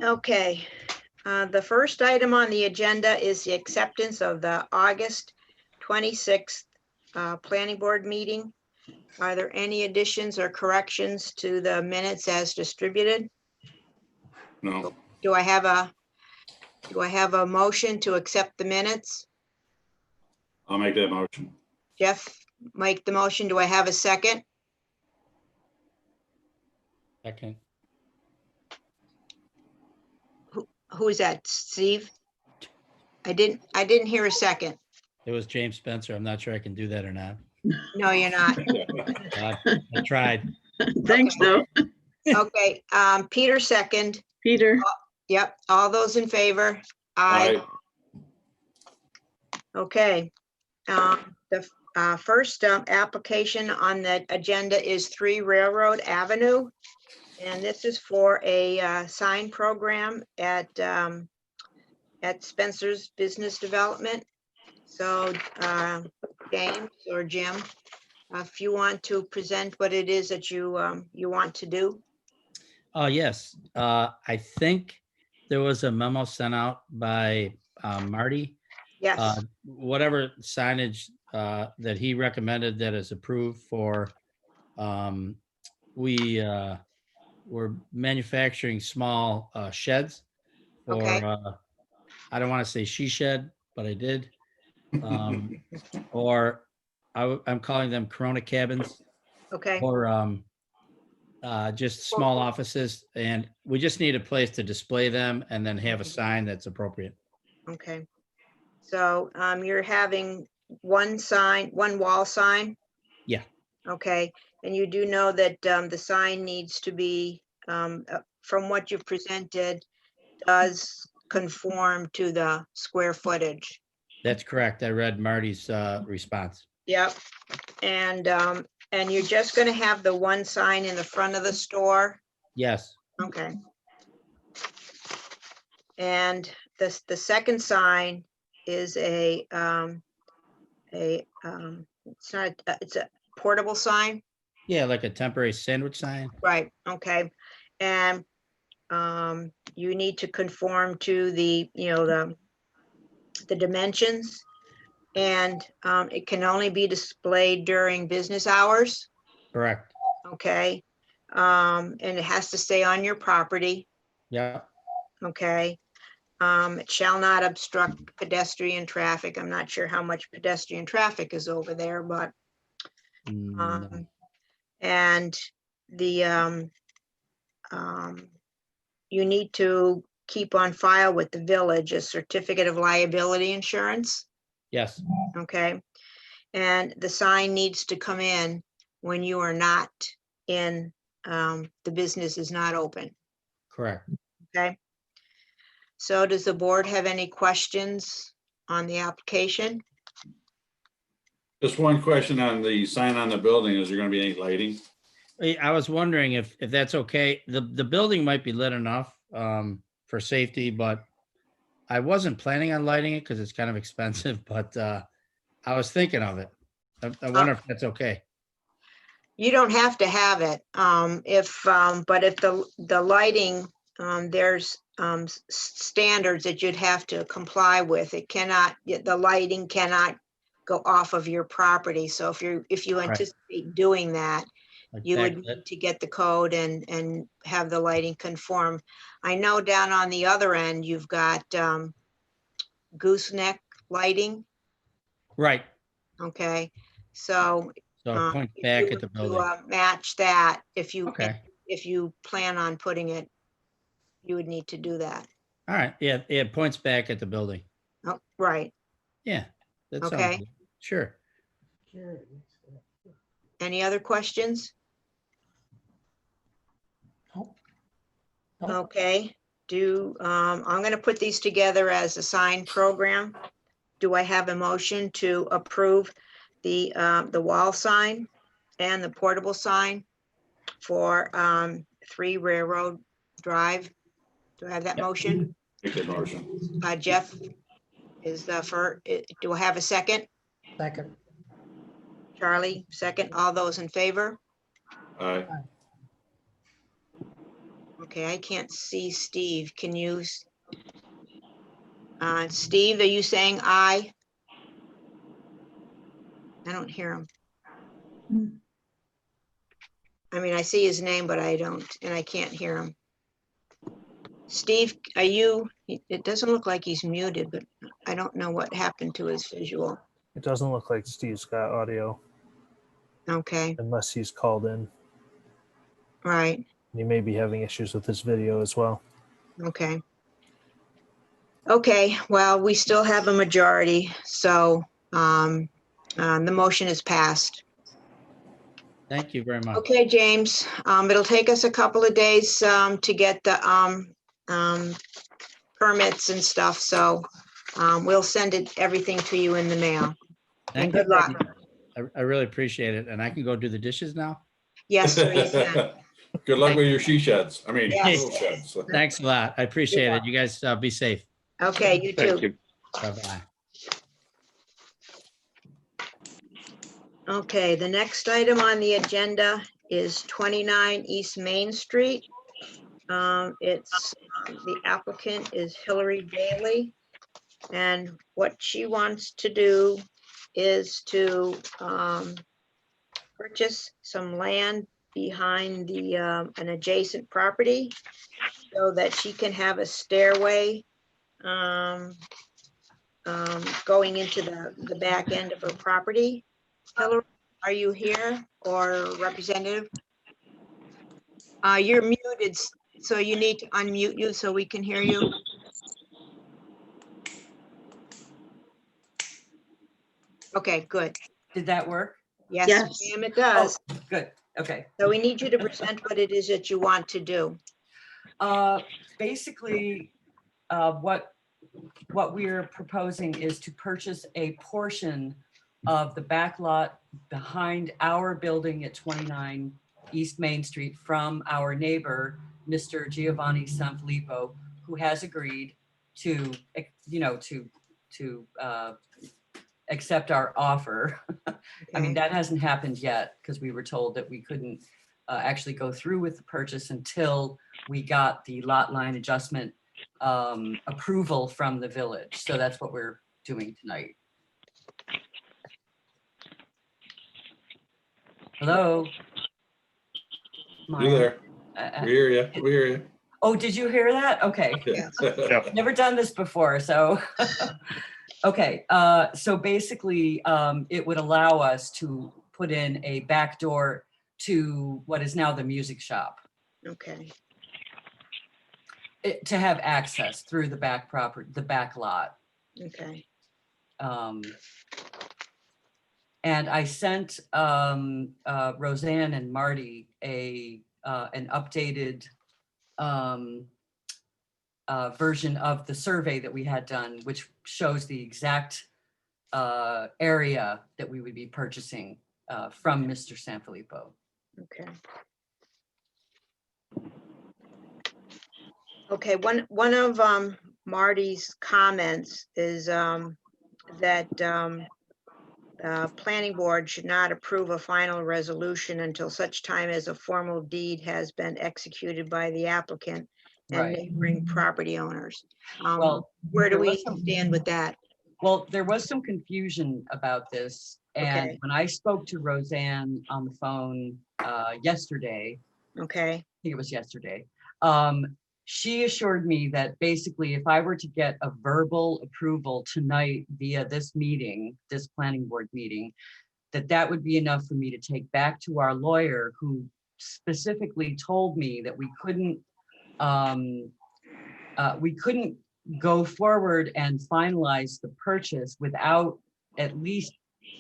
Okay, the first item on the agenda is the acceptance of the August 26th Planning Board meeting. Are there any additions or corrections to the minutes as distributed? No, Do I have a motion to accept the minutes? I'll make that motion. Jeff, make the motion. Do I have a second? Second. Who is that? Steve? I didn't hear a second. It was James Spencer. I'm not sure I can do that or not. No, you're not. I tried. Thanks, though, Okay, Peter second. Peter. Yep, all those in favor? Aye. Okay. The first application on the agenda is 3 Railroad Avenue. And this is for a sign program at Spencer's Business Development. So James or Jim, if you want to present what it is that you want to do. Oh, yes. I think there was a memo sent out by Marty. Yes, Whatever signage that he recommended that is approved for, we're manufacturing small sheds for, Okay. I don't want to say she shed, but I did. Or I'm calling them Corona cabins, okay, or just small offices. And we just need a place to display them and then have a sign that's appropriate. okay. So you're having one wall sign? Yeah. Okay, and you do know that the sign needs to be, from what you presented, does conform to the square footage. That's correct. I read Marty's response. Yep, and you're just gonna have the one sign in the front of the store? Yes. Okay. And the second sign is it's not, it's a portable sign? Yeah, like a temporary sandwich sign. Right, okay. And you need to conform to the, the dimensions. And it can only be displayed during business hours, Correct. okay? And it has to stay on your property, Yeah. okay? It shall not obstruct pedestrian traffic. I'm not sure how much pedestrian traffic is over there, but No. and the you need to keep on file with the village a certificate of liability insurance, Yes. okay? And the sign needs to come in when you are not in, the business is not open, Correct. okay? So does the board have any questions on the application? Just one question on the sign on the building. Is there gonna be any lighting? I was wondering if that's okay. The building might be lit enough for safety, but I wasn't planning on lighting it because it's kind of expensive, but I was thinking of it. I wonder if that's okay. You don't have to have it, but if the lighting, there's standards that you'd have to comply with. It cannot, the lighting cannot go off of your property. So if you Right. anticipate doing that, Like you would backlit. need to get the code and have the lighting conform. I know down on the other end, you've got gooseneck lighting, Right. okay? So So point if back you at the were to, building. match that, if Okay. you plan on putting it, you would need to do that. All right. Yeah. It points back at the building. Oh, right, Yeah. That sounds Okay. good. Sure. any other questions? Okay, I'm gonna put these together as a sign program. Do I have a motion to approve the wall sign and the portable sign for 3 Railroad Drive? Do I have that Yep. motion? Make that motion. Jeff is do I have a second? Second. Charlie, second. All those in favor? Aye. Okay, I can't see Steve. Can you? Steve, are you saying aye? I don't hear him. I mean, I see his name, but I don't, and I can't hear him. Steve, are you, it doesn't look like he's muted, but I don't know what happened to his visual. It doesn't look like Steve's got audio Okay, unless he's called in. right, He may be having issues with his video as well. okay. Okay, well, we still have a majority, so the motion is passed. Thank you very much. Okay, James, it'll take us a couple of days to get the permits and stuff, so we'll send everything to you in the mail. Thank good you very luck. much. I really appreciate it. And I can go do the dishes now? Yes, sir, you can. Good luck with your she sheds. I mean, Yes. tool sheds. Thanks a lot. I appreciate it. You guys be safe. Okay, you Thank too. you. Bye-bye. Okay, the next item on the agenda is 29 East Main Street. The applicant is Hillary Bailey. And what she wants to do is to purchase some land behind an adjacent property so that she can have a stairway going into the back end of her property. Hillary, are you here, or representative? You're muted, so you need to unmute you so we can hear you. Okay, good. Did that work? Yes, Yes. ma'am, it does. Good, okay. So we need you to present what it is that you want to do. Basically, what we're proposing is to purchase a portion of the back lot behind our building at 29 East Main Street from our neighbor, Mr. Giovanni Sanfilippo, who has agreed to, to accept our offer. I mean, Okay. that hasn't happened yet because we were told that we couldn't actually go through with the purchase until we got the lot line adjustment approval from the village. So that's what we're doing tonight. Hello? You there? We hear you. We hear you. Oh, did you hear that? Okay. Yes. Never done this before, so. Okay, so basically, it would allow us to put in a back door to what is now the music shop, Okay, to have access through the back property, the back lot. okay, And I sent Roseanne and Marty an updated version of the survey that we had done, which shows the exact area that we would be purchasing from Mr. Sanfilippo. okay. Okay, one of Marty's comments is that planning board should not approve a final resolution until such time as a formal deed has been executed by the applicant and Right. neighboring property owners. Well, Where do there we was some- stand with that? Well, there was some confusion about this. And Okay. when I spoke to Roseanne on the phone yesterday, Okay, I think it was yesterday, she assured me that basically if I were to get a verbal approval tonight via this meeting, this planning board meeting, that would be enough for me to take back to our lawyer, who specifically told me that we couldn't go forward and finalize the purchase without at least,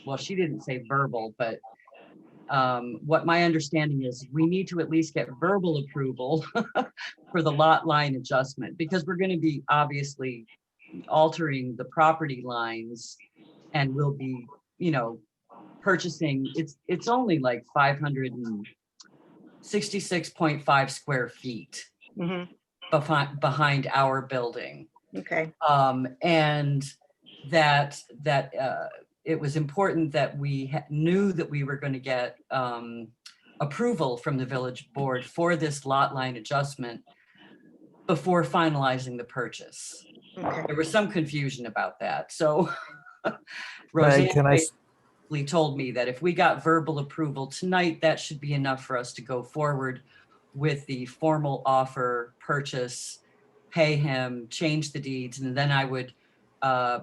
well, she didn't say verbal, but what my understanding is, we need to at least get verbal approval for the lot line adjustment, because we're going to be obviously altering the property lines, and we'll be, purchasing, it's only like 566.5 square feet mhm, behind our building. okay, And that it was important that we knew that we were going to get approval from the village board for this lot line adjustment before finalizing the purchase. Okay. There was some confusion about that, so Meg, Roseanne can I, basically told me that if we got verbal approval tonight, that should be enough for us to go forward with the formal offer, purchase, pay him, change the deeds, and then I would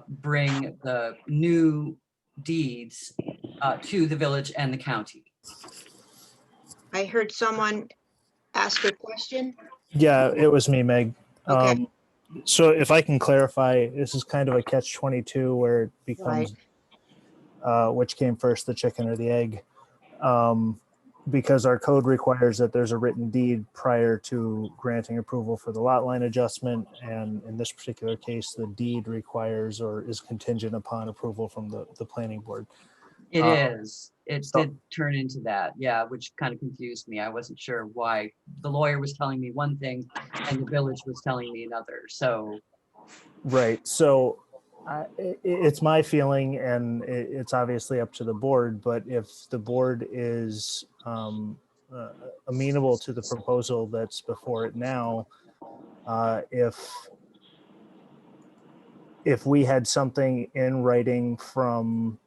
bring the new deeds to the village and the county. I heard someone ask a question. yeah, it was me, Meg. Okay. So if I can clarify, this is kind of a catch-22 where it becomes which came first, the chicken or the egg? Because our code requires that there's a written deed prior to granting approval for the lot line adjustment. And in this particular case, the deed requires or is contingent upon approval from the planning board. It is. It so- did turn into that, yeah, which kind of confused me. I wasn't sure why. The lawyer was telling me one thing and the village was telling me another, so. Right. So it's my feeling, and it's obviously up to the board, but if the board is amenable to the proposal that's before it now, if we had something in writing from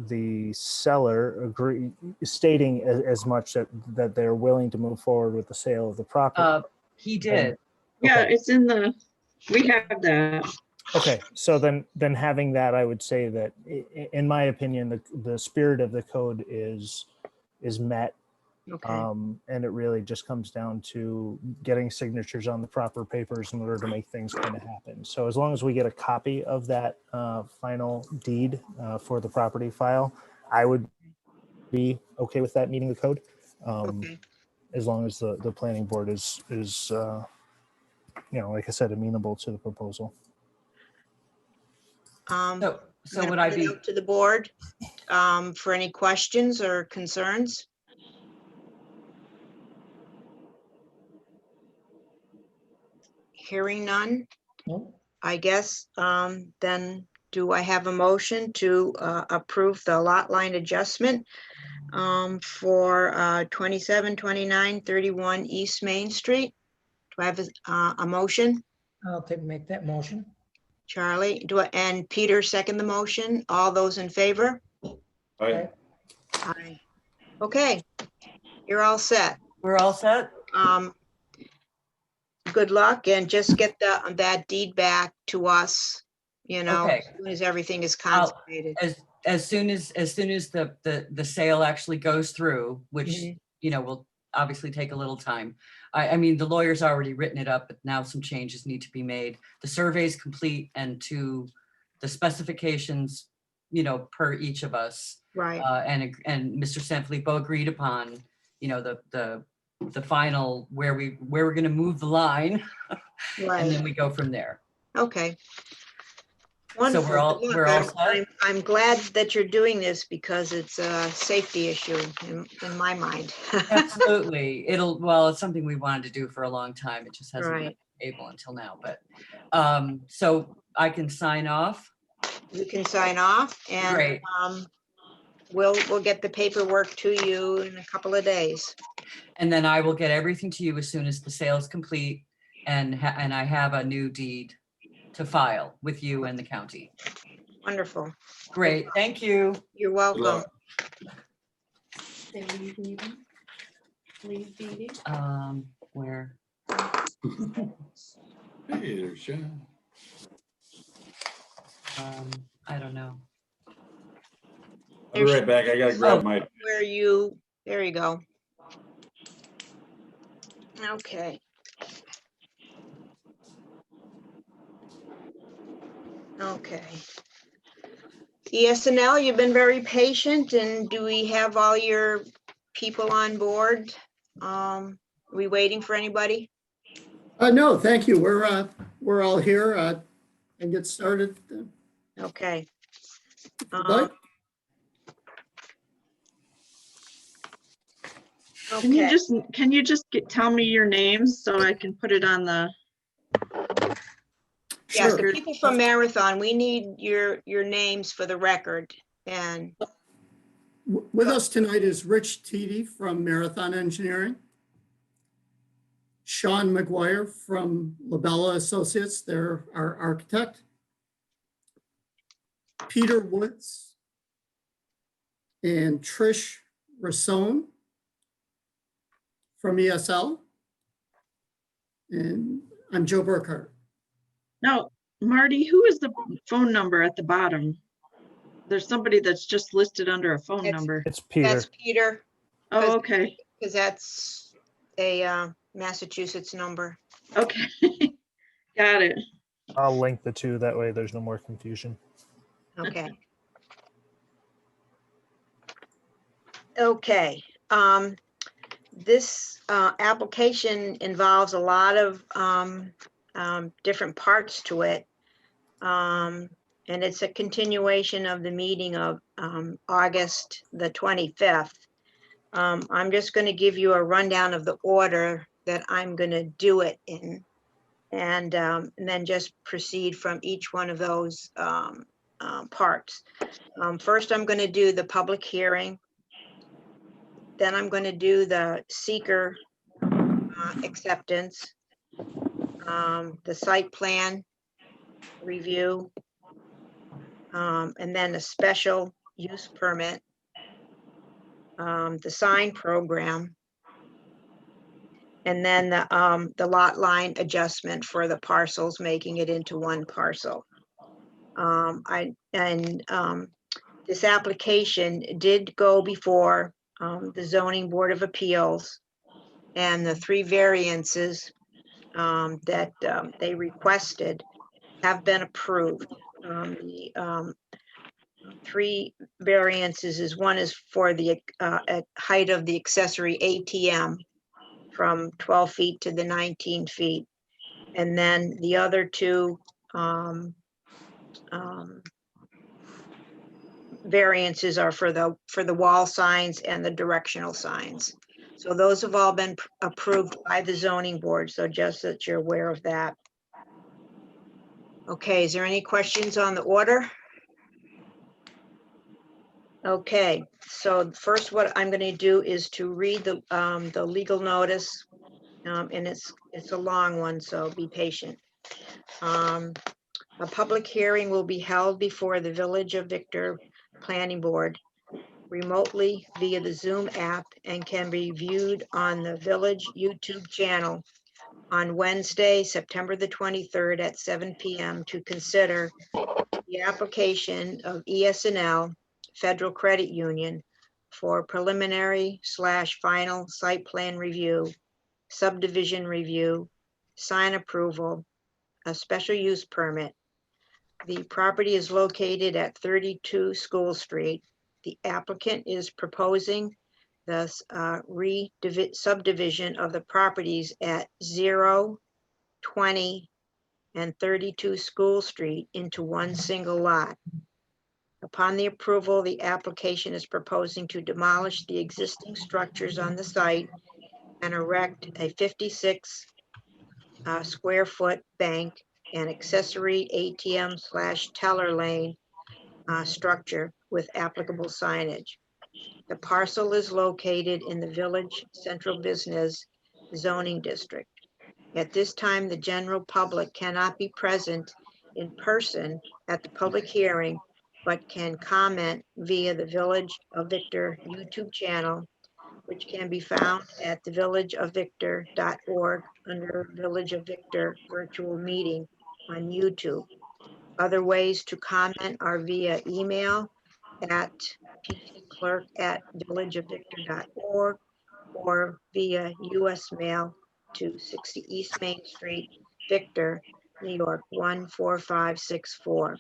the seller stating as much that they're willing to move forward with the sale of the property. He did. Yeah, Okay. it's in the, we have that. Okay, so then having that, I would say that in my opinion, the spirit of the code is met. Okay. And it really just comes down to getting signatures on the proper papers in order to make things kind of happen. So as long as we get a copy of that final deed for the property file, I would be okay with that meeting the code. Okay. As long as the planning board is like I said, amenable to the proposal. So, I'm so gonna would I put it be, out to the board for any questions or concerns? Hearing none, I guess, then do I have a motion to approve the lot line adjustment for 27, 29, 31 East Main Street? Do I have a motion? Make that motion. Charlie, and Peter second the motion? All those in favor? Right, Aye. Okay, you're all set. we're all set? Good luck and just get that deed back to us, Okay. as soon as everything is consummated. As soon as the sale actually goes through, which, Mhm. will obviously take a little time. I mean, the lawyer's already written it up, but now some changes need to be made. The survey's complete and to the specifications, per each of us. Right, And Mr. Sanfilippo agreed upon, the final where we're gonna move the line, and right, then we go from there. okay. So Wonderful. we're all- Good luck. we're all set? I'm glad that you're doing this because it's a safety issue in my mind. Absolutely. It's something we wanted to do for a long time. It just hasn't been Right. able until now, but, so I can sign off. You can sign off and Great. we'll get the paperwork to you in a couple of days. And then I will get everything to you as soon as the sale is complete and I have a new deed to file with you and the county. Wonderful. Great, thank you. You're good welcome. luck. Where? Hey, there's John. I don't know. I'll be right back. I gotta grab my, There you go. Okay. Okay. ESNL, you've been very patient, and do we have all your people on board? We waiting for anybody? No, thank you. We're all here and get started. Okay. Like, Okay. Can you just tell me your names so I can put it on the, Yes, sure. the people from Marathon, we need your names for the record. And With us tonight is Rich Teedy from Marathon Engineering. Sean McGuire from Labella Associates, they're our architect. Peter Woods and Trish Rasone from ESL. And I'm Joe Burkhart. Now, Marty, who is the phone number at the bottom? There's somebody that's just listed under a phone It's- number. It's Peter. That's Peter, Oh, okay, because that's a Massachusetts number. okay. Got it. I'll link the two. That way there's no more confusion. Okay. Okay, this application involves a lot of different parts to it. And it's a continuation of the meeting of August the 25th. I'm just going to give you a rundown of the order that I'm going to do it in, and then just proceed from each one of those parts. First, I'm going to do the public hearing. Then I'm going to do the seeker acceptance, the site plan review, and then a special use permit, the sign program, and then the lot line adjustment for the parcels, making it into one parcel. This application did go before the zoning board of appeals, and the 3 variances that they requested have been approved. The 3 variances is, one is for the height of the accessory ATM from 12 feet to the 19 feet. And then the other 2 variances are for the wall signs and the directional signs. So those have all been approved by the zoning board. So just that you're aware of that. Okay, is there any questions on the order? Okay, so first what I'm going to do is to read the legal notice, and it's a long one, so be patient. A public hearing will be held before the Village of Victor Planning Board remotely via the Zoom app and can be viewed on the Village YouTube channel on Wednesday, September the 23rd at 7 p.m. to consider the application of ES&L Federal Credit Union for preliminary/final site plan review, subdivision review, sign approval, a special use permit. The property is located at 32 School Street. The applicant is proposing the subdivision of the properties at 0, 20, and 32 School Street into one single lot. Upon the approval, the application is proposing to demolish the existing structures on the site and erect a 56 square foot bank and accessory ATM/teller lane structure with applicable signage. The parcel is located in the Village Central Business Zoning District. At this time, the general public cannot be present in person at the public hearing, but can comment via the Village of Victor YouTube channel, which can be found at thevillageofvictor.org under Village of Victor virtual meeting on YouTube. Other ways to comment are via email at pcclerk@villageofvictor.org or via US mail to 60 East Main Street, Victor, New York 14564.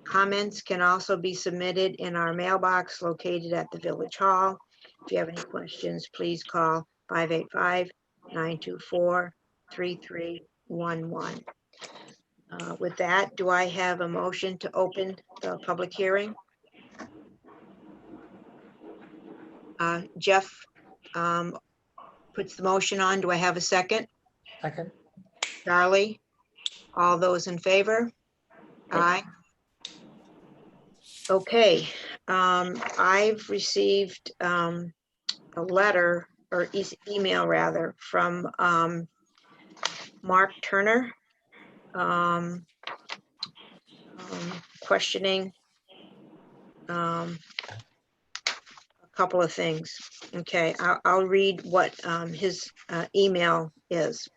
Comments can also be submitted in our mailbox located at the Village Hall. If you have any questions, please call 585-924-3311. With that, do I have a motion to open the public hearing? Jeff puts the motion on. Do I have a second? Second. Charlie? All those in favor? Aye. Okay, I've received a letter or email rather from Mark Turner. Questioning a couple of things. Okay, I'll read what his email is.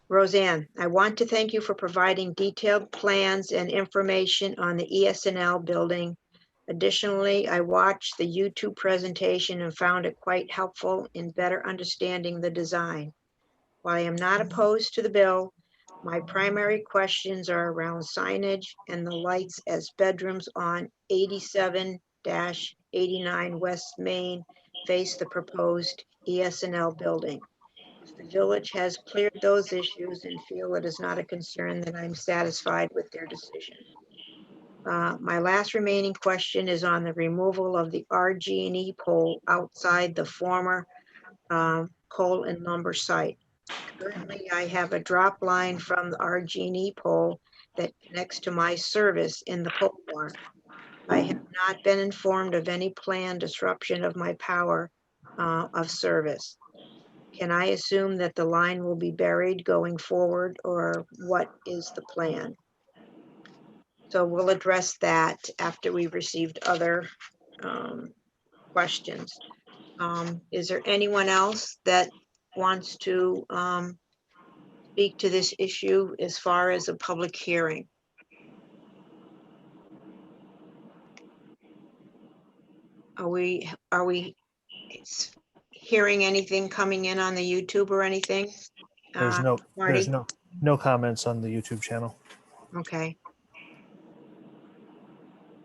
Roseanne, I want to thank you for providing detailed plans and information on the ESNL building. Additionally, I watched the YouTube presentation and found it quite helpful in better understanding the design. While I am not opposed to the bill, my primary questions are around signage and the lights as bedrooms on 87-89 West Main face the proposed ESNL building. If the village has cleared those issues and feel it is not a concern, then I'm satisfied with their decision. My last remaining question is on the removal of the RG&E pole outside the former coal and lumber site. Currently, I have a drop line from the RG&E pole that connects to my service in the pole barn. I have not been informed of any planned disruption of my power of service. Can I assume that the line will be buried going forward, or what is the plan? So we'll address that after we've received other questions. Is there anyone else that wants to speak to this issue as far as a public hearing? Are we hearing anything coming in on the YouTube or anything? There's Marty? no comments on the YouTube channel. Okay.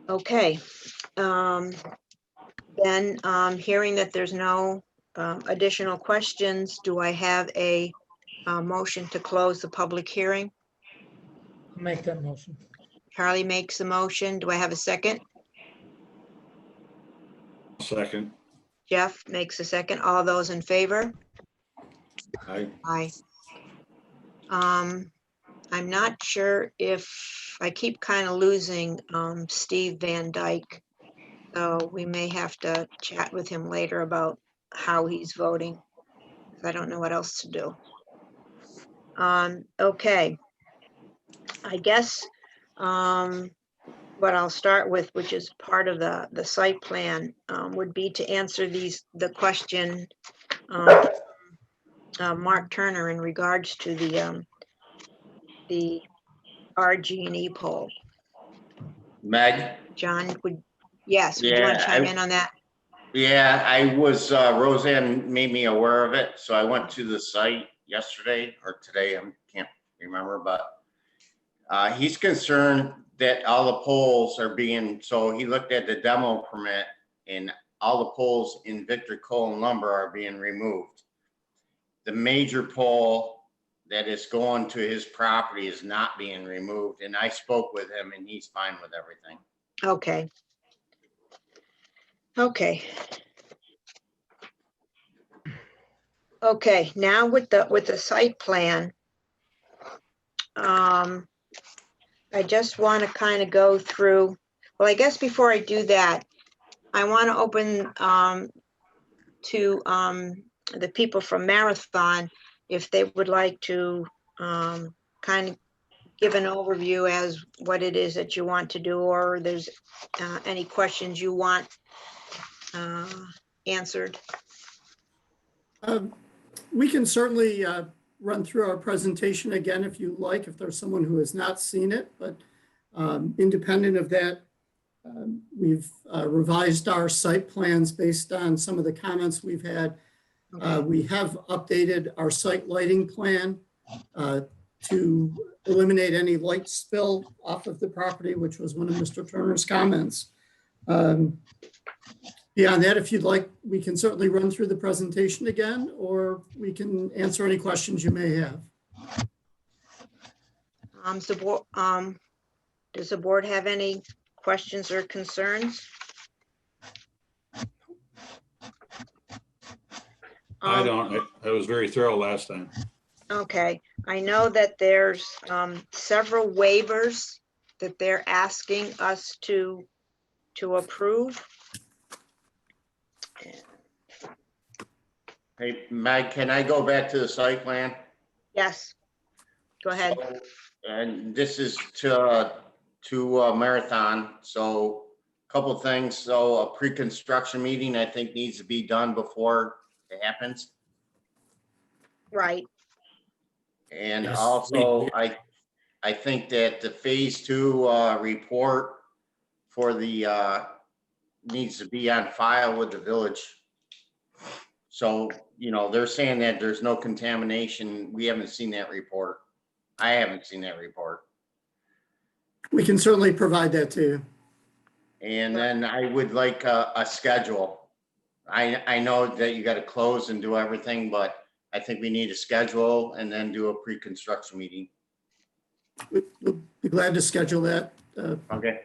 Okay. Then hearing that there's no additional questions, do I have a motion to close the public hearing? I'll make that motion. Carly makes a motion. Do I have a second? Second. Jeff makes a second. All those in favor? Aye. Aye. I'm not sure if, I keep kind of losing Steve Van Dyke. So we may have to chat with him later about how he's voting. I don't know what else to do. Okay. I guess what I'll start with, which is part of the site plan, would be to answer the question Mark Turner in regards to the RG&E pole. Meg? John, yes, would you want to chime in on that? Yeah, I was, Roseanne made me aware of it, so I went to the site yesterday or today, I can't remember, but he's concerned that all the poles are being, so he looked at the demo permit and all the poles in Victor Coal and Lumber are being removed. The major pole that is going to his property is not being removed, and I spoke with him and he's fine with everything. Okay. Okay. Okay, now with the site plan, I just want to kind of go through, well, I guess before I do that, I want to open to the people from Marathon, if they would like to kind of give an overview as what it is that you want to do, or there's any questions you want answered. We can certainly run through our presentation again if you like, if there's someone who has not seen it, but independent of that, we've revised our site plans based on some of the comments we've had. Okay. We have updated our site lighting plan to eliminate any light spill off of the property, which was one of Mr. Turner's comments. Beyond that, if you'd like, we can certainly run through the presentation again, or we can answer any questions you may have. Does the board have any questions or concerns? I don't. I was very thorough last time. Okay, I know that there's several waivers that they're asking us to approve. Hey, Meg, can I go back to the site plan? Yes, Go ahead. So, and this is to Marathon, so a couple things. So a pre-construction meeting, I think, needs to be done before it happens. Right, And Yes, also, I think that the phase 2 report for the needs to be on file with the village. So, you know, they're saying that there's no contamination. We haven't seen that report. I haven't seen that report. We can certainly provide that to you. And then I would like a schedule. I know that you got to close and do everything, but I think we need a schedule and then do a pre-construction meeting. We'll be glad to schedule that. Okay.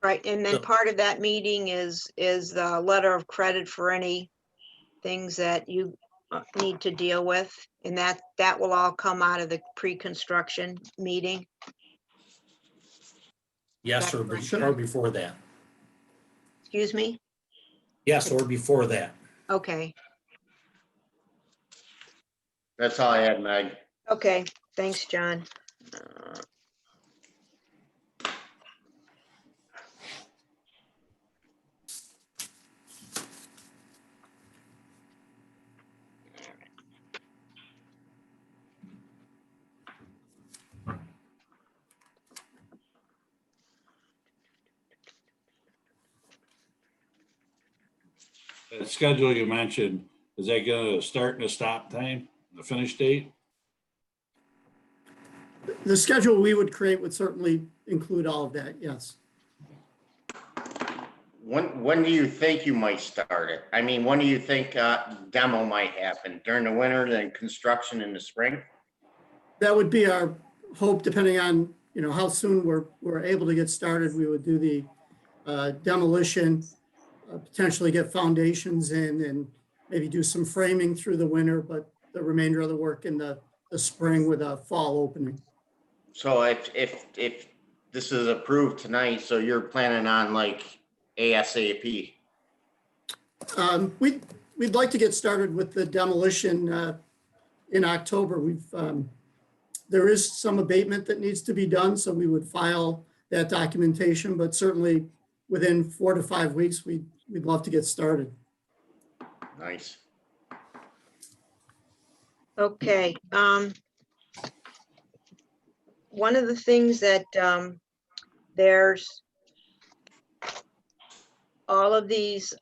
right. And then part of that meeting is the letter of credit for any things that you need to deal with. And that will all come out of the pre-construction meeting. yes, or before that. Excuse me? Yes, or before that. Okay, That's all I had, Meg. okay. Thanks, John. The schedule you mentioned, is that gonna start and a stop time, the finish date? The schedule we would create would certainly include all of that, yes. When do you think you might start it? I mean, when do you think demo might happen? During the winter, then construction in the spring? That would be our hope, depending on, how soon we're able to get started. We would do the demolition, potentially get foundations in and maybe do some framing through the winter, but the remainder of the work in the spring with a fall opening. So if this is approved tonight, so you're planning on like ASAP? We'd like to get started with the demolition in October. There is some abatement that needs to be done, so we would file that documentation, but certainly within 4 to 5 weeks, we'd love to get started. Nice. Okay, one of the things that, there's all of these,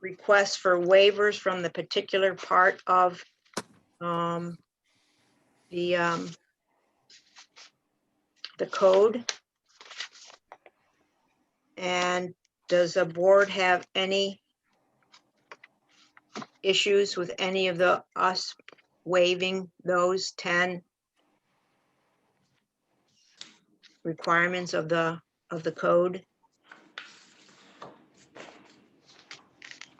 requests for waivers from the particular part of, the code. And does the board have any issues with any of us waiving those 10 requirements of the code?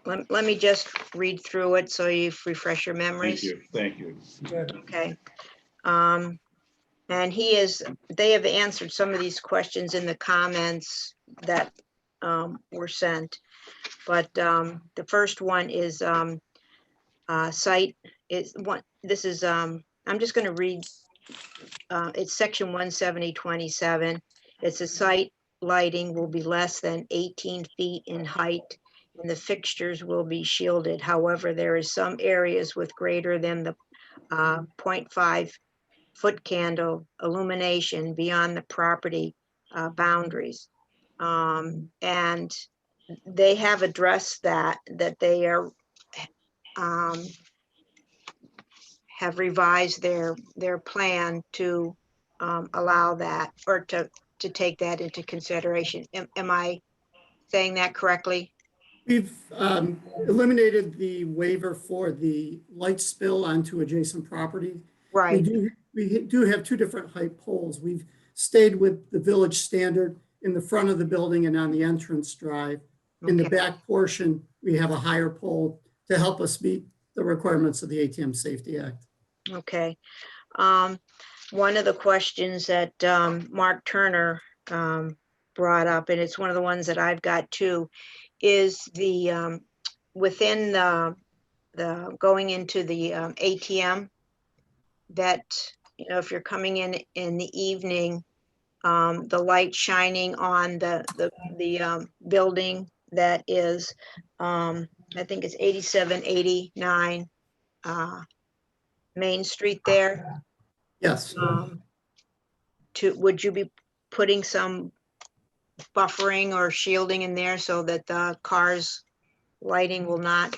Let me just read through it so you refresh your Thank memories. you, thank you. Okay. And they have answered some of these questions in the comments that were sent. But the first one is site is one, this is, I'm just going to read, it's section 170.27. It's a site lighting will be less than 18 feet in height and the fixtures will be shielded. However, there is some areas with greater than the 0.5 foot candle illumination beyond the property boundaries. And they have addressed that they are have revised their plan to allow that or to take that into consideration. Am I saying that correctly? We've eliminated the waiver for the light spill onto adjacent property. Right. We do have 2 different height poles. We've stayed with the village standard in the front of the building and on the entrance drive. In the Okay. back portion, we have a higher pole to help us meet the requirements of the ATM Safety Act. Okay. One of the questions that Mark Turner brought up, and it's one of the ones that I've got too, is the within the going into the ATM, that you know, if you're coming in the evening, the light shining on the building that is, I think it's 8789 Main Street there. Yes. Would you be putting some buffering or shielding in there so that the car's lighting will not?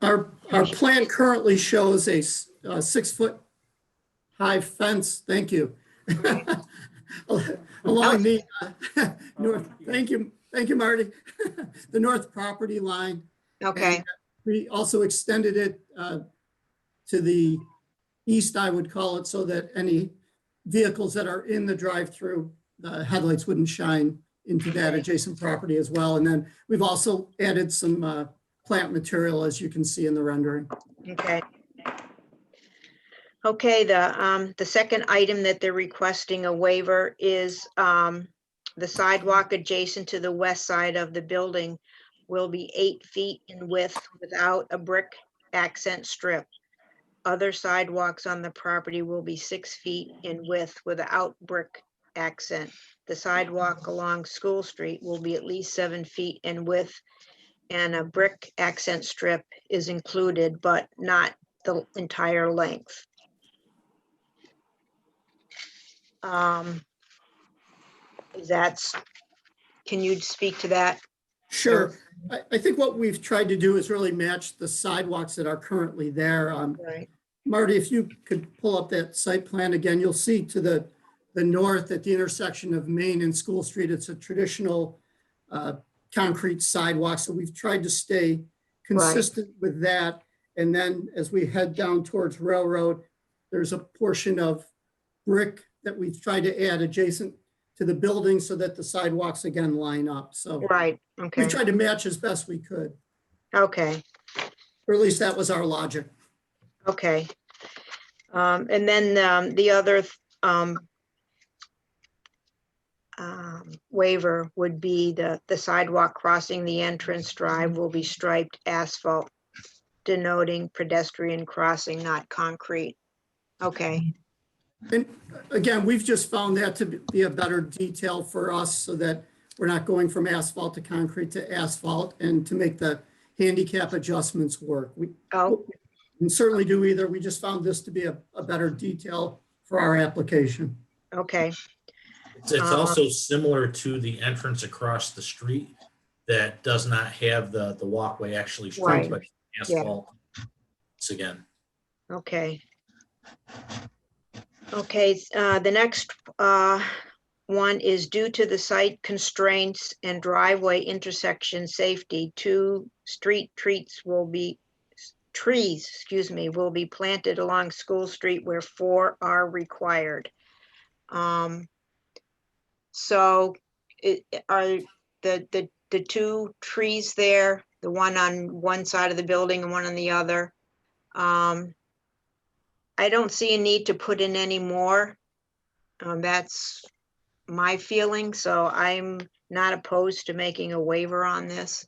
Our plan currently shows a 6-foot high fence, thank you. Along the north, thank you, Marty. The north property line. Okay, And we also extended it to the east, I would call it, so that any vehicles that are in the drive-through, the headlights wouldn't shine into that adjacent property as well. And then we've also added some plant material, as you can see in the rendering. okay. Okay, the second item that they're requesting a waiver is the sidewalk adjacent to the west side of the building will be 8 feet in width without a brick accent strip. Other sidewalks on the property will be 6 feet in width without brick accent. The sidewalk along School Street will be at least 7 feet in width, and a brick accent strip is included, but not the entire length. Can you speak to that? Sure. I think what we've tried to do is really match the sidewalks that are currently there. Right. Marty, if you could pull up that site plan again, you'll see to the north at the intersection of Main and School Street, it's a traditional concrete sidewalk. So we've tried to stay consistent with that. And then as we head down towards Railroad, there's a portion of brick that we've tried to add adjacent to the building so that the sidewalks again line up. So Right, okay, we've tried to match as best we could, okay, or at least that was our logic. okay. And then the other waiver would be the sidewalk crossing the entrance drive will be striped asphalt, denoting pedestrian crossing, not concrete. Okay, And again, we've just found that to be a better detail for us so that we're not going from asphalt to concrete to asphalt, and to make the handicap adjustments work. We oh, can certainly do either. We just found this to be a better detail for our application. okay, It's also similar to the entrance across the street that does not have the walkway actually striped, but asphalt. Once again. okay. Okay, the next one is due to the site constraints and driveway intersection safety, 2 street trees will be planted along School Street where 4 are required. So are the 2 trees there, the one on one side of the building and one on the other? I don't see a need to put in any more. That's my feeling, so I'm not opposed to making a waiver on this.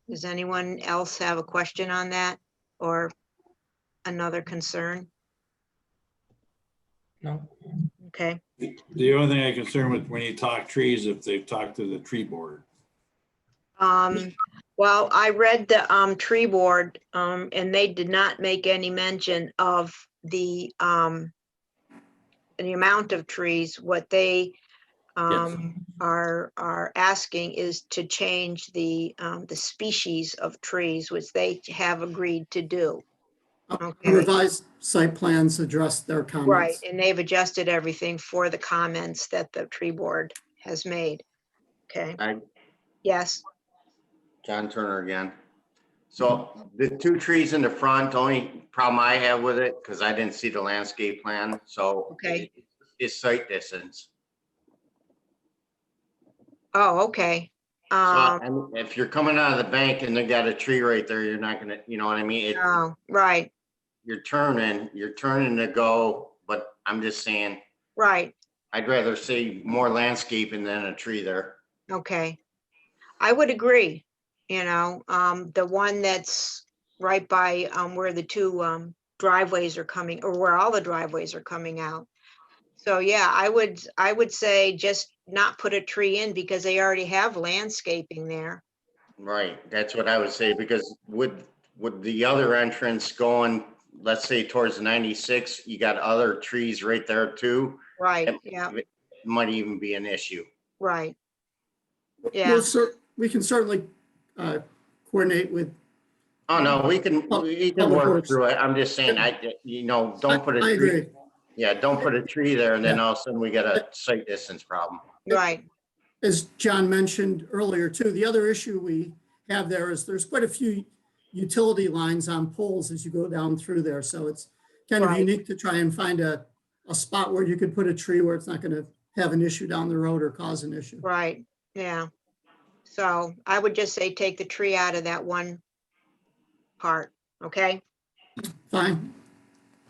Does anyone else have a question on that or another concern? No. Okay, The only thing I'm concerned with when you talk trees, if they've talked to the tree board. well, I read the tree board, and they did not make any mention of the amount of trees. What they are asking is to change the species of trees, which they have agreed to do. Okay. Revised site plans address their comments. Right, and they've adjusted everything for the comments that the tree board has made. Okay, yes, John Turner again. So the 2 trees in the front, only problem I have with it, because I didn't see the landscape plan, so Okay. it's sight distance. oh, okay. So I mean, if you're coming out of the bank and they got a tree right there, you're not gonna, you know what I mean? Oh, right, You're turning to go, but I'm just saying, right, I'd rather see more landscaping than a tree there. okay. I would agree, the one that's right by where the 2 driveways are coming, or where all the driveways are coming out. So yeah, I would say just not put a tree in because they already have landscaping there. Right, that's what I would say, because with the other entrance going, let's say towards 96, you got other trees right there too. Right, It yeah, might even be an issue. right. Yeah, We can certainly coordinate with. Oh, no, we can Public work Works. through it. I'm just saying, don't put a I tree. agree. Yeah, don't put a tree there and then all of a sudden we get a sight distance problem. right, As John mentioned earlier too, the other issue we have there is there's quite a few utility lines on poles as you go down through there. So it's kind of Right. unique to try and find a spot where you could put a tree where it's not going to have an issue down the road or cause an issue. right, yeah. So I would just say take the tree out of that one part, okay? Fine.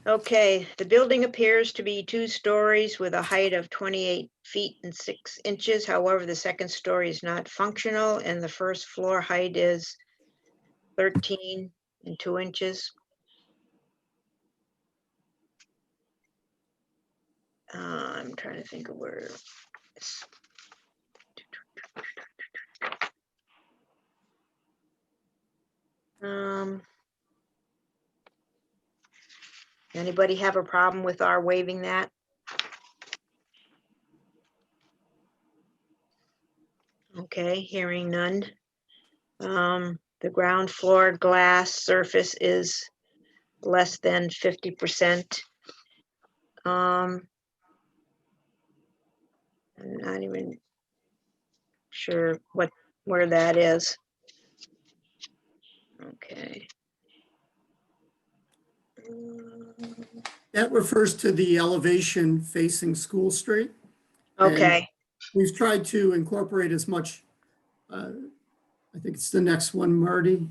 Okay, the building appears to be 2 stories with a height of 28 feet and 6 inches. However, the second story is not functional and the first floor height is 13 and 2 inches. I'm trying to think of where. it's- Anybody have a problem with our waiving that? Okay, hearing none. The ground floor glass surface is less than 50%. I'm not even sure where that is. Okay. That refers to the elevation facing School Street. Okay, We've tried to incorporate as much, I think it's the next one, Marty.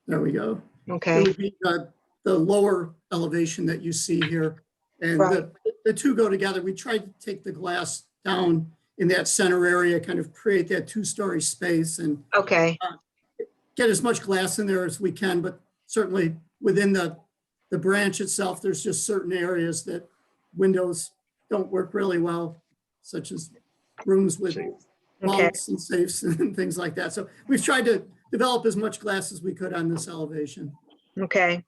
There we go. It okay, would be the lower elevation that you see here. And Right. the two go together. We tried to take the glass down in that center area, kind of create that 2-story space and okay, get as much glass in there as we can, but certainly within the branch itself, there's just certain areas that windows don't work really well, such as rooms with okay, vaults and safes and things like that. So we've tried to develop as much glass as we could on this elevation. okay.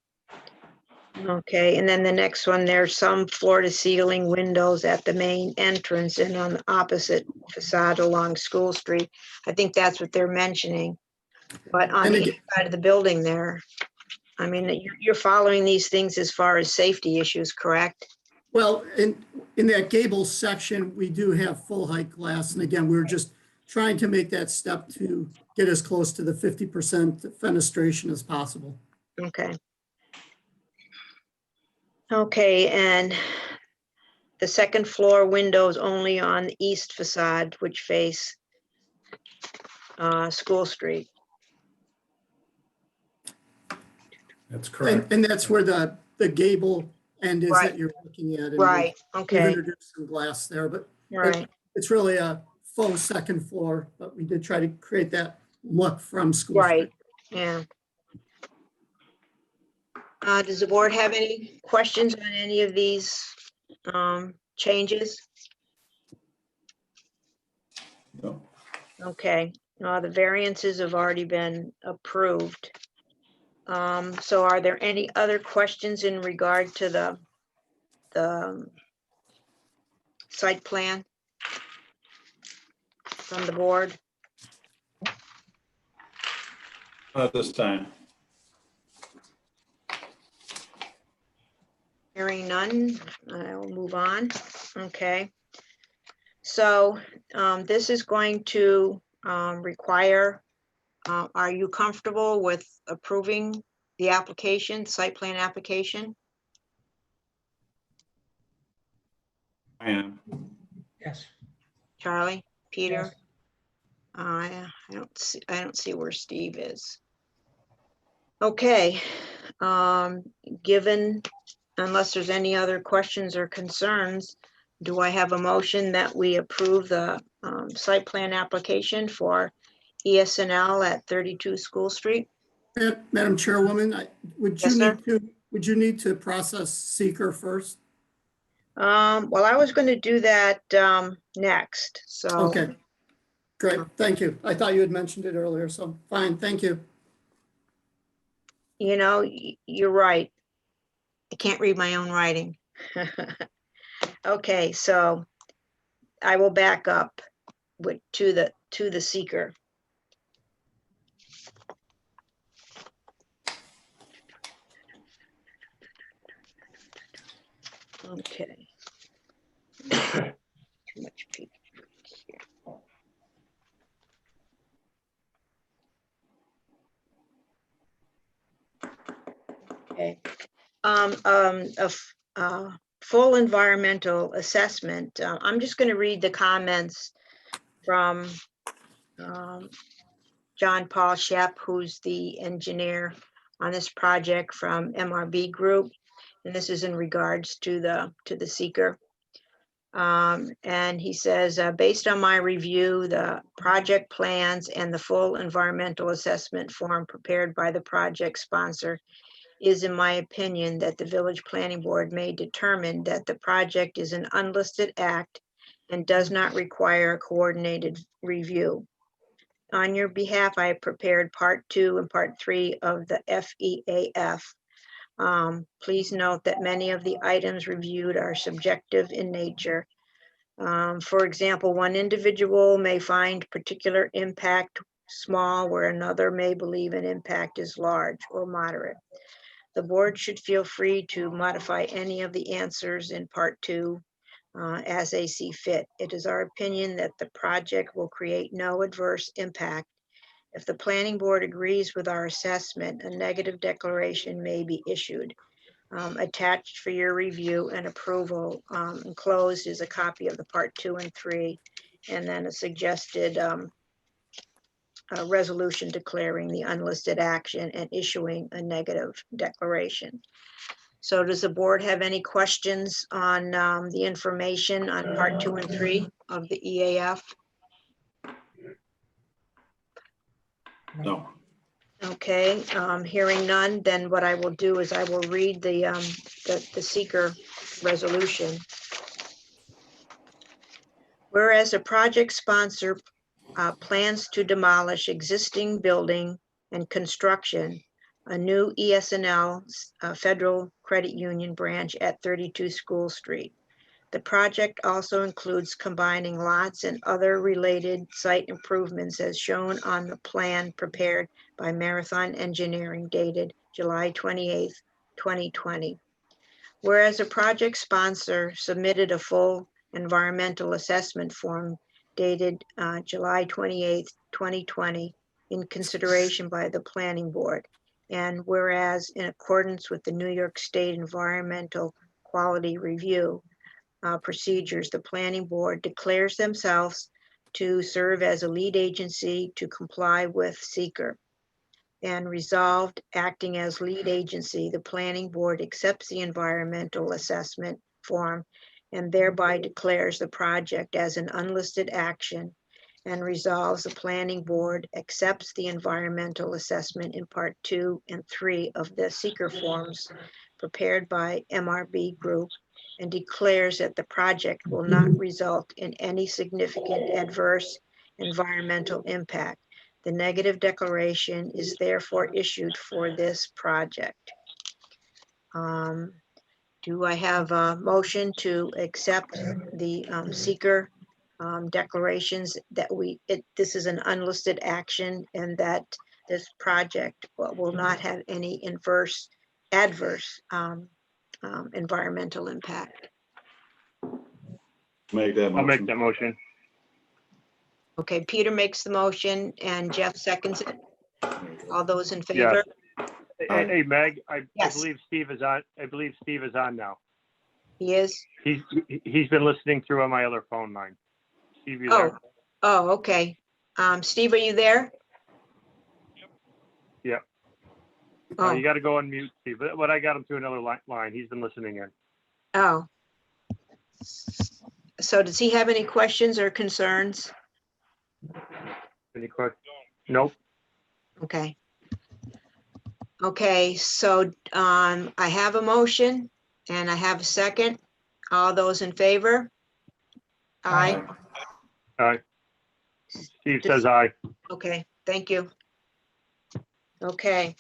Okay, and then the next one, there's some floor to ceiling windows at the main entrance and on the opposite facade along School Street. I think that's what they're mentioning. But on And the again- inside of the building there, I mean, you're following these things as far as safety issues, correct? Well, in that gable section, we do have full height glass. And again, we're just trying to make that step to get as close to the 50% fenestration as possible. Okay. Okay, and the second floor windows only on the east facade, which face School Street. That's correct. And that's where the gable end is Right. that you're looking at. And Right, We've okay, introduced some glass there, but right, it's really a faux second floor, but we did try to create that look from School Street. right, yeah. Does the board have any questions on any of these changes? No. Okay, the variances have already been approved. So are there any other questions in regard to the site plan from the board? Not this time. Hearing none, I'll move on. Okay. So this is going to require, are you comfortable with approving the application, site plan application? I am. Yes. Charlie, Peter? I don't see where Steve is. Okay, given, unless there's any other questions or concerns, do I have a motion that we approve the site plan application for ESNL at 32 School Street? Madam Chairwoman, would you Yes, sir. would you need to process seeker first? Well, I was going to do that next, so. Okay, great, thank you. I thought you had mentioned it earlier, so fine, thank you. You know, you're right. I can't read my own writing. Okay, so I will back up to the seeker. Okay. Too much paper here. Okay. Full environmental assessment. I'm just going to read the comments from John Paul Shep, who's the engineer on this project from MRB Group. And this is in regards to the seeker. And he says, based on my review, the project plans and the full environmental assessment form prepared by the project sponsor is, in my opinion, that the village planning board may determine that the project is an unlisted act and does not require a coordinated review. On your behalf, I have prepared part 2 and part 3 of the FEAF. Please note that many of the items reviewed are subjective in nature. For example, one individual may find particular impact small, where another may believe an impact is large or moderate. The board should feel free to modify any of the answers in part 2 as they see fit. It is our opinion that the project will create no adverse impact. If the planning board agrees with our assessment, a negative declaration may be issued. Attached for your review and approval, enclosed is a copy of the part 2 and 3, and then a suggested a resolution declaring the unlisted action and issuing a negative declaration. So does the board have any questions on the information on part 2 and 3 of the EAF? No. Okay, hearing none, then what I will do is I will read the seeker resolution. Whereas a project sponsor plans to demolish existing building and construction a new ES&L Federal Credit Union branch at 32 School Street. The project also includes combining lots and other related site improvements as shown on the plan prepared by Marathon Engineering dated July 28th, 2020. Whereas a project sponsor submitted a full environmental assessment form dated July 28th, 2020 in consideration by the planning board. And whereas in accordance with the New York State Environmental Quality Review procedures, the planning board declares themselves to serve as a lead agency to comply with seeker. And resolved, acting as lead agency, the planning board accepts the environmental assessment form and thereby declares the project as an unlisted action, and resolves the planning board accepts the environmental assessment in part 2 and 3 of the seeker forms prepared by MRB Group, and declares that the project will not result in any significant adverse environmental impact. The negative declaration is therefore issued for this project. Do I have a motion to accept the seeker declarations that this is an unlisted action and that this project will not have any adverse environmental impact? Make that I'll make motion. that motion. Okay, Peter makes the motion and Jeff seconds it. All those in favor? Hey, Meg, I Yes. believe Steve is on. I believe Steve is on now. He is? He's been listening through on my other phone line. Steve, you there? Oh, okay. Steve, are you there? Yeah. Oh, You got to go on mute, Steve. But I got him through another line. He's been listening in. oh. So does he have any questions or concerns? Any questions? Nope. Okay. Okay, so I have a motion and I have a second. All those in favor? Aye. Aye. Steve says aye. Okay, thank you. Okay.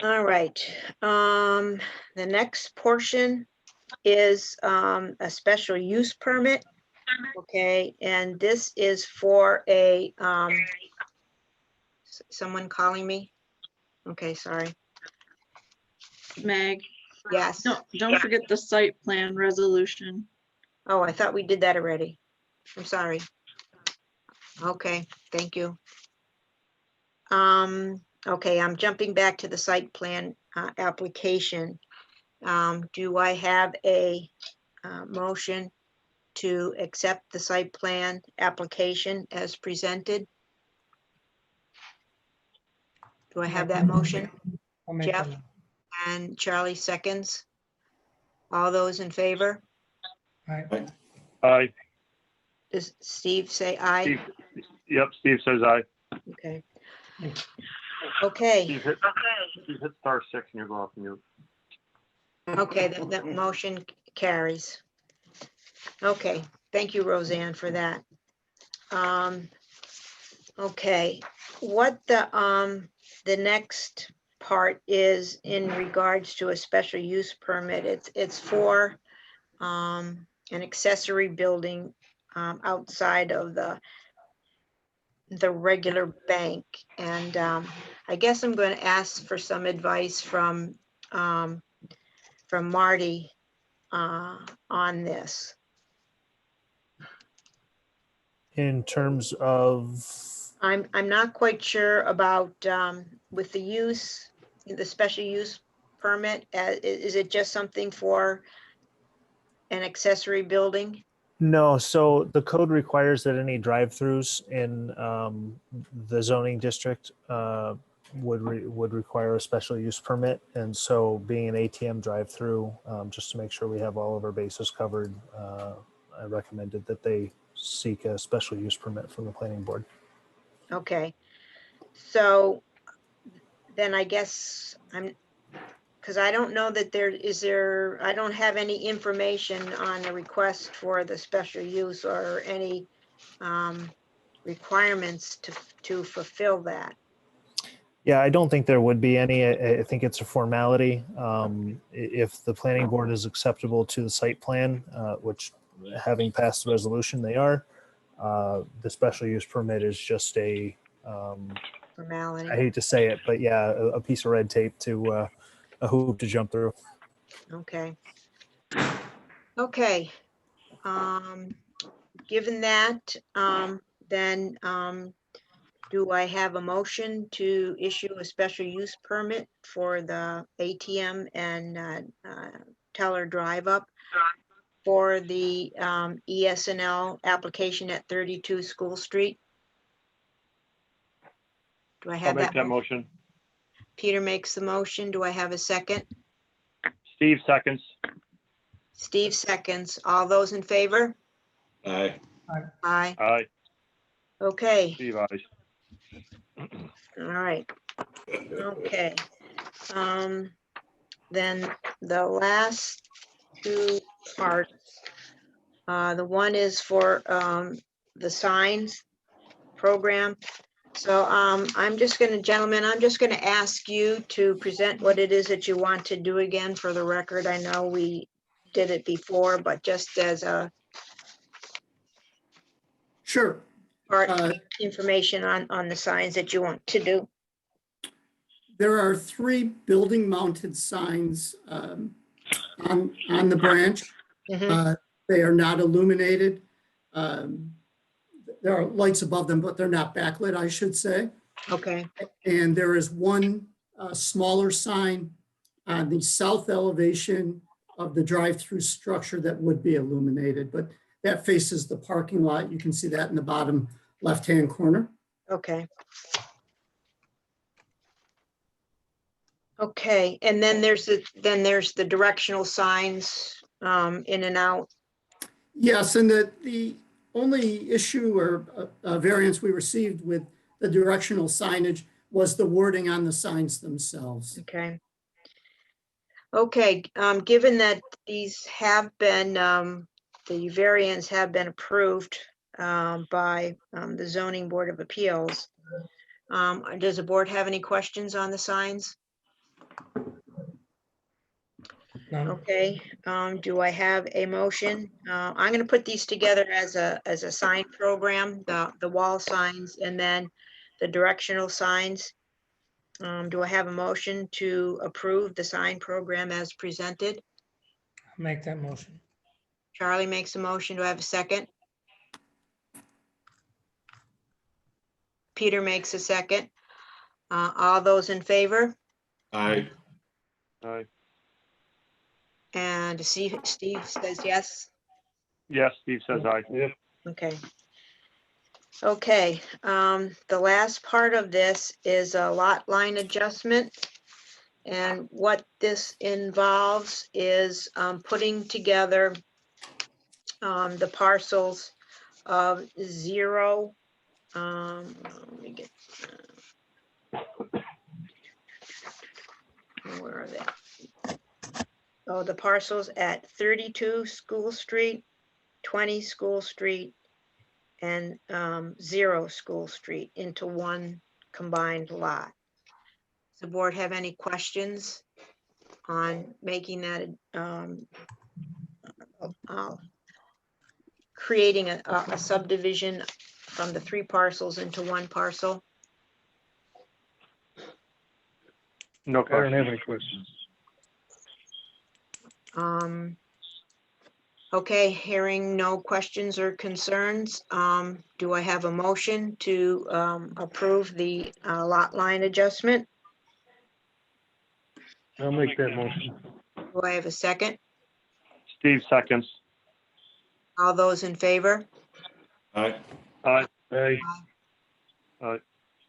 All right, the next portion is a special use permit. Okay, and this is for a someone calling me? Okay, sorry. Meg, Yes. don't forget the site plan resolution. Oh, I thought we did that already. I'm sorry. Okay, thank you. Okay, I'm jumping back to the site plan application. Do I have a motion to accept the site plan application as presented? Do I have that motion? Jeff and Charlie seconds. All those in favor? Aye. Does Steve say aye? Steve, yep, Steve says aye. Okay. Okay, Steve hit star 6 and you're going off mute. okay, that motion carries. Okay, thank you, Roseanne, for that. Okay, what the next part is in regards to a special use permit, it's for an accessory building outside of the regular bank. And I guess I'm going to ask for some advice from Marty on this. In terms of, I'm not quite sure about with the use, the special use permit. Is it just something for an accessory building? no, so the code requires that any drive-throughs in the zoning district would require a special use permit. And so being an ATM drive-through, just to make sure we have all of our bases covered, I recommended that they seek a special use permit from the planning board. Okay, so then I guess because I don't know that I don't have any information on the request for the special use or any requirements to fulfill that. Yeah, I don't think there would be any. I think it's a formality. If the planning board is acceptable to the site plan, which having passed the resolution, they are, the special use permit is just a, Formality. I hate to say it, but yeah, a piece of red tape to a hoop to jump through. Okay. Okay. Given that, then do I have a motion to issue a special use permit for the ATM and teller drive up for the ESNL application at 32 School Street? Do I I'll have make that? that motion. Peter makes the motion. Do I have a second? Steve seconds. Steve seconds. All those in favor? Aye. Aye. Aye. Okay, Steve ayes. all right. Okay. Then the last two parts, the one is for the signs program. So I'm just gonna, gentlemen, I'm just gonna ask you to present what it is that you want to do again for the record. I know we did it before, but just as a Sure. part information on the signs that you want to do. There are 3 building mounted signs on the branch. Mhm. They are not illuminated. There are lights above them, but they're not backlit, I should say. Okay, And there is one smaller sign on the south elevation of the drive-through structure that would be illuminated, but that faces the parking lot. You can see that in the bottom left-hand corner. okay. Okay, and then there's the directional signs in and out. Yes, and the only issue or variance we received with the directional signage was the wording on the signs themselves. Okay. Okay, given that these have been, the variants have been approved by the Zoning Board of Appeals, does the board have any questions on the signs? Okay, do I have a motion? I'm gonna put these together as a sign program, the wall signs and then the directional signs. Do I have a motion to approve the sign program as presented? Make that motion. Charlie makes a motion. Do I have a second? Peter makes a second. All those in favor? Aye. Aye. And Steve says yes. Yes, Steve says aye. Okay. Okay, the last part of this is a lot line adjustment. And what this involves is putting together the parcels of 0. Let me get, where are they? Oh, the parcels at 32 School Street, 20 School Street, and 0 School Street into one combined lot. Does the board have any questions on making that, creating a subdivision from the 3 parcels into one parcel? No I don't question. have any questions. Okay, hearing no questions or concerns, do I have a motion to approve the lot line adjustment? I'll make that motion. Do I have a second? Steve seconds. All those in favor? Aye. Aye. Aye.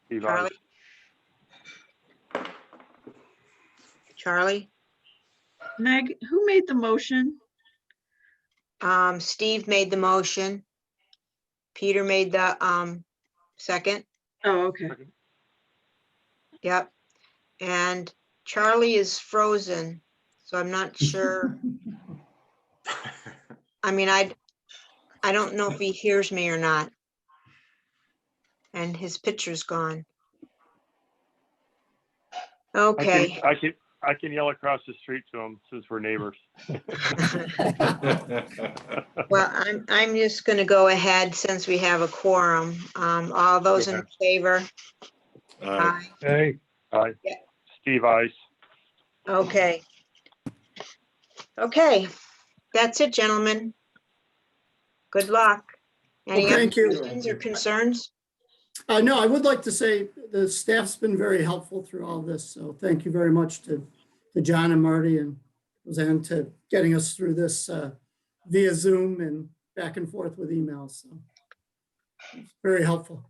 Steve, aye. Charlie? Meg, who made the motion? Steve made the motion. Peter made the second. Oh, okay. Yep. And Charlie is frozen, so I'm not sure. I mean, I don't know if he hears me or not. And his picture's gone. Okay. I can yell across the street to him since we're neighbors. Well, I'm just gonna go ahead since we have a quorum. All those in favor? Aye. Aye. Aye. Yeah. Steve, aye. Okay. Okay, that's it, gentlemen. Good luck. Any Well, other thank you. questions or concerns? No, I would like to say the staff's been very helpful through all this. So thank you very much to John and Marty and Roseanne to getting us through this via Zoom and back and forth with emails. So it's very helpful.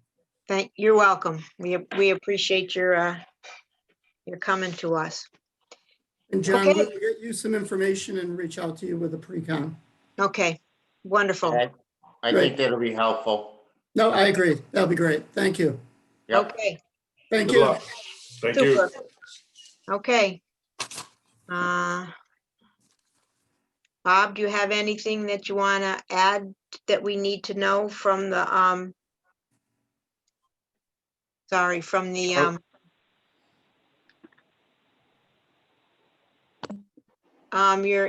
You're welcome. We appreciate your coming to us. And John, Okay. we'll get you some information and reach out to you with a pre-con. Okay, wonderful. I think that'll be helpful. No, I agree. That'll be great. Thank you. Yep. Okay, Thank Good you. luck. Thank you. super. Okay. Bob, do you have anything that you want to add that we need to know from the, from the,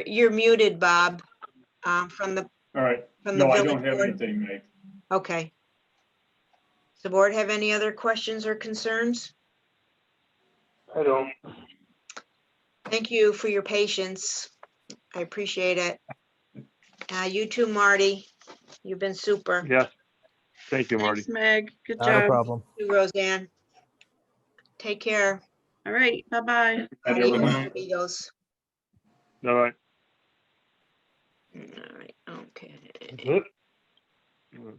you're muted, Bob, from the. All right. From the No, I village don't have board? anything, Meg. Okay. Does the board have any other questions or concerns? I don't. Thank you for your patience. I appreciate it. You too, Marty. You've been super. Yes. Thank you, Marty. Thanks, Meg. Good Not a job. problem. You, Roseanne. Take care. All right, bye-bye. Have Adios, everyone. amigos. All right. All right, okay. Hang on.